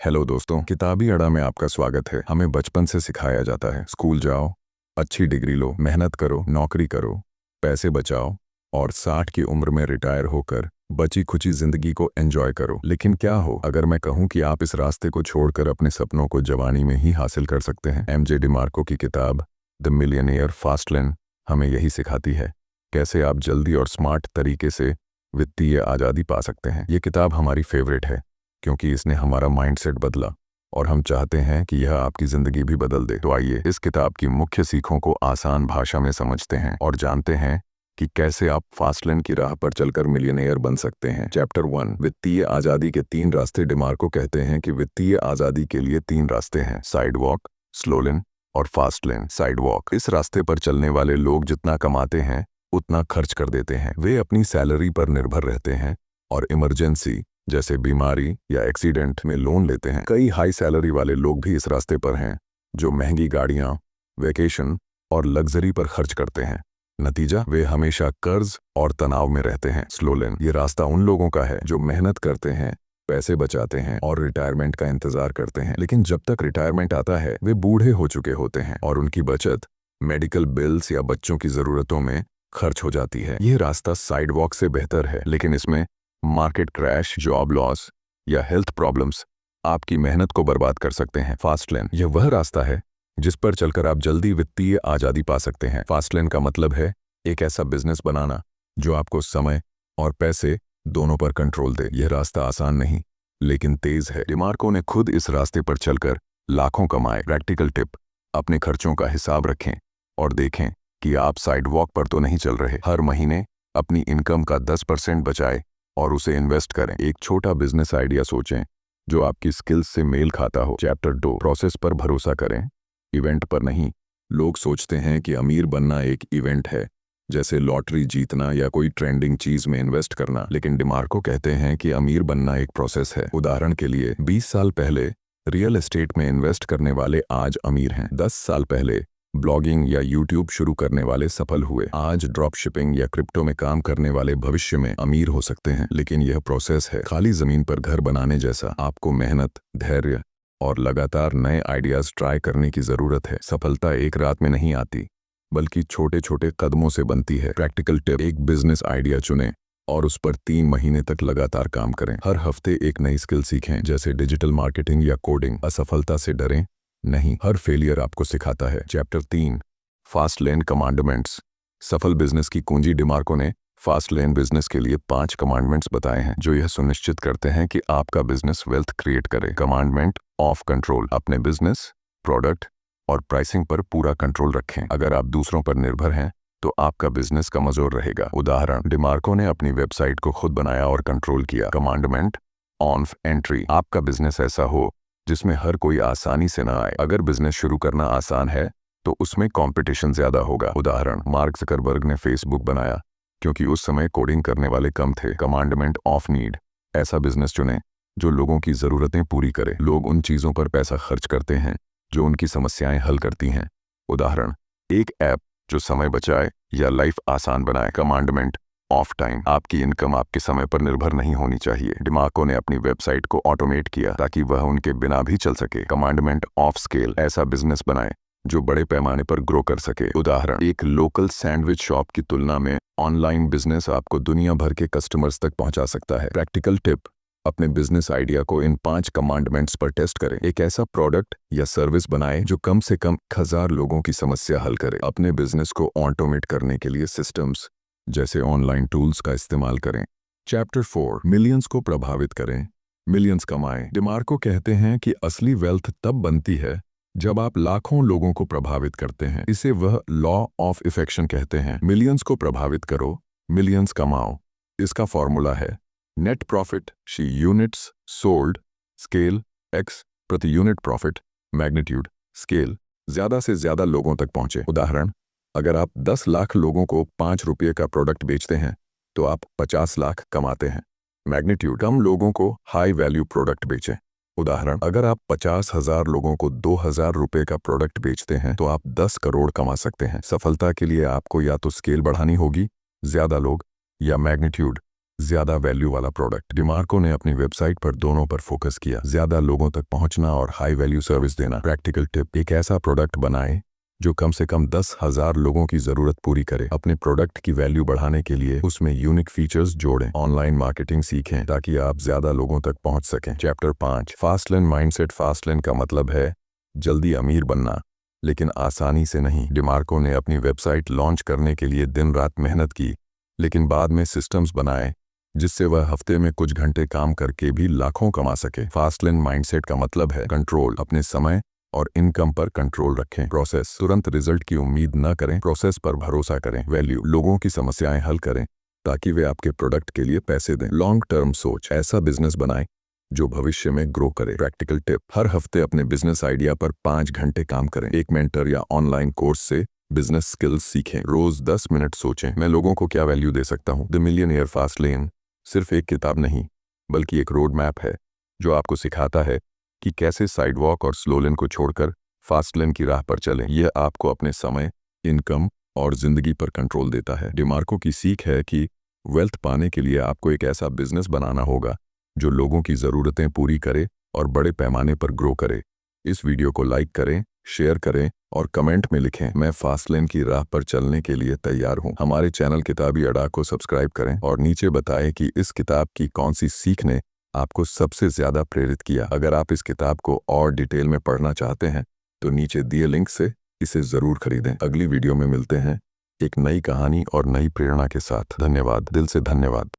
Hello दोस्तों, किताबी अड्डा में आपका स्वागत है। हमें बचपन से सिखाया जाता है, स्कूल जाओ, अच्छी डिग्री लो, मेहनत करो, नौकरी करो, पैसे बचाओ और 60 की उम्र में रिटायर होकर बची खुची जिंदगी को एंजॉय करो। लेकिन क्या हो अगर मैं कहूं कि आप इस रास्ते को छोड़कर अपने सपनों को जवानी में ही हासिल कर सकते हैं। एमजे डिमार्को की किताब द मिलियनेयर फास्ट लेन हमें यही सिखाती है, कैसे आप जल्दी और स्मार्ट तरीके से वित्तीय आज़ादी पा सकते हैं। ये किताब हमारी फेवरेट है क्योंकि इसने हमारा माइंडसेट बदला और हम चाहते हैं कि यह आपकी ज़िंदगी भी बदल दे। तो आइए इस किताब की मुख्य सीखों को आसान भाषा में समझते हैं और जानते हैं कि कैसे आप फास्ट लेन की राह पर चलकर मिलियनेयर बन सकते हैं। चैप्टर 1, वित्तीय आज़ादी के 3 रास्ते। डिमार्को कहते हैं कि वित्तीय आज़ादी के लिए 3 रास्ते हैं, साइड वॉक, स्लो लेन और फास्ट लेन। साइड वॉक, इस रास्ते पर चलने वाले लोग जितना कमाते हैं उतना खर्च कर देते हैं। वे अपनी सैलरी पर निर्भर रहते हैं और इमरजेंसी जैसे बीमारी या एक्सीडेंट में लोन लेते हैं। कई हाई सैलरी वाले लोग भी इस रास्ते पर हैं जो महंगी गाड़ियां, वेकेशन और लग्जरी पर खर्च करते हैं। नतीजा, वे हमेशा कर्ज और तनाव में रहते हैं। स्लो लेन, ये रास्ता उन लोगों का है जो मेहनत करते हैं, पैसे बचाते हैं और रिटायरमेंट का इंतजार करते हैं। लेकिन जब तक रिटायरमेंट आता है वे बूढ़े हो चुके होते हैं और उनकी बचत मेडिकल बिल्स या बच्चों की ज़रूरतों में खर्च हो जाती है। यह रास्ता साइड वॉक से बेहतर है, लेकिन इसमें मार्केट क्रैश, जॉब लॉस या हेल्थ प्रॉब्लम्स आपकी मेहनत को बर्बाद कर सकते हैं। फास्ट लेन, यह वह रास्ता है जिस पर चलकर आप जल्दी वित्तीय आज़ादी पा सकते हैं। फास्ट लेन का मतलब है एक ऐसा बिजनेस बनाना जो आपको समय और पैसे दोनों पर कंट्रोल दे। यह रास्ता आसान नहीं लेकिन तेज है। डिमार्को ने खुद इस रास्ते पर चलकर लाखों कमाए। प्रैक्टिकल टिप, अपने खर्चों का हिसाब रखें और देखें कि आप साइड वॉक पर तो नहीं चल रहे। हर महीने अपनी इनकम का 10% बचाए और उसे इन्वेस्ट करें। एक छोटा बिजनेस आइडिया सोचें जो आपकी स्किल्स से मेल खाता हो। चैप्टर 2, प्रोसेस पर भरोसा करें, इवेंट पर नहीं। लोग सोचते हैं कि अमीर बनना एक इवेंट है, जैसे लॉटरी जीतना या कोई ट्रेंडिंग चीज में इन्वेस्ट करना, लेकिन डिमार्को कहते हैं कि अमीर बनना एक प्रोसेस है। उदाहरण के लिए 20 साल पहले रियल एस्टेट में इन्वेस्ट करने वाले आज अमीर हैं। 10 साल पहले ब्लॉगिंग या यूट्यूब शुरू करने वाले सफल हुए। आज ड्रॉप शिपिंग या क्रिप्टो में काम करने वाले भविष्य में अमीर हो सकते हैं। लेकिन यह प्रोसेस है, खाली जमीन पर घर बनाने जैसा। आपको मेहनत, धैर्य और लगातार नए आइडियाज ट्राई करने की जरूरत है। सफलता एक रात में नहीं आती बल्कि छोटे छोटे कदमों से बनती है। प्रैक्टिकल टिप, एक बिजनेस आइडिया चुनें और उस पर 3 महीने तक लगातार काम करें। हर हफ्ते एक नई स्किल सीखें, जैसे डिजिटल मार्केटिंग या कोडिंग। असफलता से डरें नहीं, हर फेलियर आपको सिखाता है। चैप्टर 3, फास्ट लेन कमांडमेंट्स, सफल बिजनेस की कुंजी। डिमार्को ने फास्ट लेन बिजनेस के लिए 5 कमांडमेंट्स बताए हैं जो यह सुनिश्चित करते हैं कि आपका बिजनेस वेल्थ क्रिएट करे। कमांडमेंट ऑफ कंट्रोल, अपने बिजनेस, प्रोडक्ट और प्राइसिंग पर पूरा कंट्रोल रखें। अगर आप दूसरों पर निर्भर हैं तो आपका बिजनेस कमजोर रहेगा। उदाहरण, डिमार्को ने अपनी वेबसाइट को खुद बनाया और कंट्रोल किया। कमांडमेंट ऑन एंट्री, आपका बिजनेस ऐसा हो जिसमें हर कोई आसानी से ना आए। अगर बिजनेस शुरू करना आसान है तो उसमें कंपटीशन ज्यादा होगा। उदाहरण, मार्क जकरबर्ग ने फेसबुक बनाया क्योंकि उस समय कोडिंग करने वाले कम थे। कमांडमेंट ऑफ नीड, ऐसा बिजनेस चुनें जो लोगों की जरूरतें पूरी करे। लोग उन चीजों पर पैसा खर्च करते हैं जो उनकी समस्याएं हल करती हैं। उदाहरण, एक ऐप जो समय बचाए या लाइफ आसान बनाए। कमांडमेंट ऑफ टाइम, आपकी इनकम आपके समय पर निर्भर नहीं होनी चाहिए। डिमार्को ने अपनी वेबसाइट को ऑटोमेट किया ताकि वह उनके बिना भी चल सके। कमांडमेंट ऑफ स्केल, ऐसा बिजनेस बनाए जो बड़े पैमाने पर ग्रो कर सके। उदाहरण, एक लोकल सैंडविच शॉप की तुलना में ऑनलाइन बिजनेस आपको दुनिया भर के कस्टमर्स तक पहुंचा सकता है। प्रैक्टिकल टिप, अपने बिजनेस आइडिया को इन 5 कमांडमेंट्स पर टेस्ट करें। एक ऐसा प्रोडक्ट या सर्विस बनाएं जो कम से कम 1000 लोगों की समस्या हल करे। अपने बिजनेस को ऑटोमेट करने के लिए सिस्टम्स जैसे ऑनलाइन टूल्स का इस्तेमाल करें। चैप्टर 4, मिलियंस को प्रभावित करें, मिलियंस कमाएं। डिमार्को कहते हैं कि असली वेल्थ तब बनती है जब आप लाखों लोगों को प्रभावित करते हैं। इसे वह लॉ ऑफ इफेक्शन कहते हैं। मिलियंस को प्रभावित करो, मिलियंस कमाओ। इसका फॉर्मूला है net profit she units sold, scale x प्रति यूनिट प्रॉफिट, मैग्नीट्यूड स्केल, ज्यादा से ज्यादा लोगों तक पहुंचे। उदाहरण, अगर आप 10 लाख लोगों को 5 रुपये का प्रोडक्ट बेचते हैं तो आप 50 लाख कमाते हैं। मैग्नीट्यूड, कम लोगों को हाई वैल्यू प्रोडक्ट बेचें। उदाहरण, अगर आप 50,000 लोगों को 2000 रुपये का प्रोडक्ट बेचते हैं तो आप 10 करोड़ कमा सकते हैं। सफलता के लिए आपको या तो स्केल बढ़ानी होगी, ज्यादा लोग, या मैग्नीट्यूड, ज्यादा वैल्यू वाला प्रोडक्ट। डिमार्को ने अपनी वेबसाइट पर दोनों पर फोकस किया, ज्यादा लोगों तक पहुंचना और हाई वैल्यू सर्विस देना। प्रैक्टिकल टिप, एक ऐसा प्रोडक्ट बनाएं जो कम से कम 10,000 लोगों की जरूरत पूरी करे। अपने प्रोडक्ट की वैल्यू बढ़ाने के लिए उसमें यूनिक फीचर्स जोड़ें। ऑनलाइन मार्केटिंग सीखें ताकि आप ज्यादा लोगों तक पहुंच सकें। Chapter 5, फास्टलेन mindset. फास्टलेन का मतलब है जल्दी अमीर बनना, लेकिन आसानी से नहीं। डिमार्को ने अपनी वेबसाइट लॉन्च करने के लिए दिन रात मेहनत की, लेकिन बाद में सिस्टम्स बनाए जिससे वह हफ्ते में कुछ घंटे काम करके भी लाखों कमा सके। फास्टलेन माइंडसेट का मतलब है कंट्रोल। अपने समय और इनकम पर कंट्रोल रखें। प्रोसेस, तुरंत रिजल्ट की उम्मीद न करें, प्रोसेस पर भरोसा करें। वैल्यू, लोगों की समस्याएं हल करें ताकि वे आपके प्रोडक्ट के लिए पैसे दें। लॉन्ग टर्म सोच, ऐसा बिजनेस बनाएं जो भविष्य में ग्रो करे। प्रैक्टिकल टिप, हर हफ्ते अपने बिजनेस आइडिया पर 5 घंटे काम करें। एक मेंटर या ऑनलाइन कोर्स से बिजनेस स्किल्स सीखें। रोज 10 मिनट सोचें, मैं लोगों को क्या वैल्यू दे सकता हूँ। द मिलियनेयर फास्टलेन सिर्फ एक किताब नहीं, बल्कि एक रोड मैप है जो आपको सिखाता है कि कैसे साइडवॉक और स्लो लेन को छोड़कर फास्ट लेन की राह पर चलें। यह आपको अपने समय, इनकम और जिंदगी पर कंट्रोल देता है। डिमार्को की सीख है कि वेल्थ पाने के लिए आपको एक ऐसा बिजनेस बनाना होगा जो लोगों की ज़रूरतें पूरी करे और बड़े पैमाने पर ग्रो करे। इस वीडियो को लाइक करें, शेयर करें और कमेंट में लिखें, मैं फास्ट लेन की राह पर चलने के लिए तैयार हूं। हमारे चैनल किताबी अड्डा को सब्सक्राइब करें और नीचे बताएं कि इस किताब की कौन सी सीख ने आपको सबसे ज़्यादा प्रेरित किया। अगर आप इस किताब को और डिटेल में पढ़ना चाहते हैं तो नीचे दिए लिंक से इसे ज़रूर खरीदें। अगली वीडियो में मिलते हैं एक नई कहानी और नई प्रेरणा के साथ। धन्यवाद, दिल से धन्यवाद।